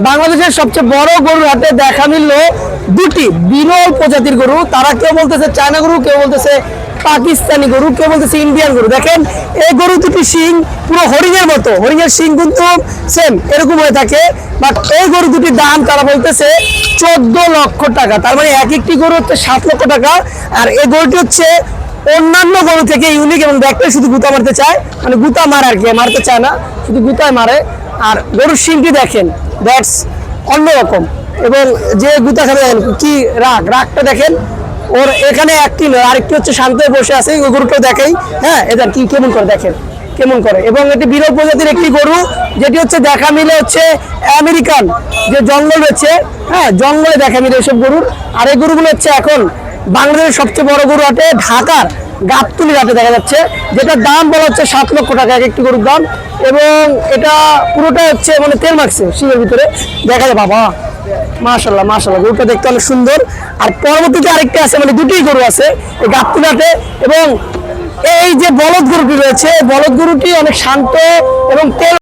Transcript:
বাংলাদেশের সবচেয়ে বড় গরুর হাটে দেখা মিললো দুটি বিরল প্রজাতির গরু। তারা কেউ বলতেছে চায়না গরু, কেউ বলতেছে পাকিস্তানি গরু, কেউ বলতেছে ইন্ডিয়ান গরু। দেখেন এই গরু দুটি শিং পুরো হরিণের মতো, হরিণের শিং কিন্তু সেম এরকম হয়ে থাকে। বাট এই গরু দুটির দাম তারা বলতেছে 14 লক্ষ টাকা। তার মানে এক একটি গরু হচ্ছে 7 লক্ষ টাকা। আর এই গরুটি হচ্ছে অন্যান্য গরু থেকে ইউনিক এবং দেখতে শুধু গুতা মারতে চায়, মানে গুতা মারে আর কি, মারতে চায় না, শুধু গুতায় মারে। আর গরুর শিংটি দেখেন, দ্যাটস অন্যরকম। এবং যে গুতা খাবে কি রাগটা দেখেন, ওর এখানে একটি নয় আরেকটি হচ্ছে শান্ত হয়ে বসে আছে। ওই গরুটাও দেখাই, হ্যাঁ এদের কি কেমন করে দেখেন, কেমন করে। এবং এটি বিরল প্রজাতির একটি গরু, যেটি হচ্ছে দেখা মিলে হচ্ছে আমেরিকান যে জঙ্গল রয়েছে, হ্যাঁ জঙ্গলে দেখা মিলে এসব গরুর। আর এই গরুগুলো হচ্ছে এখন বাংলাদেশের সবচেয়ে বড় গরু হাটে ঢাকার গাবতলী হাটে দেখা যাচ্ছে, যেটার দাম বলা হচ্ছে 7 লক্ষ টাকা এক একটি গরুর দাম। এবং এটা পুরোটা হচ্ছে মানে তেল মাখছে শিঙের ভিতরে, দেখা যায় বাবা মাশাআল্লাহ মাশাআল্লাহ, গরুটা দেখতে অনেক সুন্দর। আর পরবর্তীতে আরেকটা আছে, মানে দুটি গরু আছে এই গাবতলী হাটে। এবং এই যে বলদ গরুটি রয়েছে, বলদ গরুটি অনেক শান্ত এবং তেল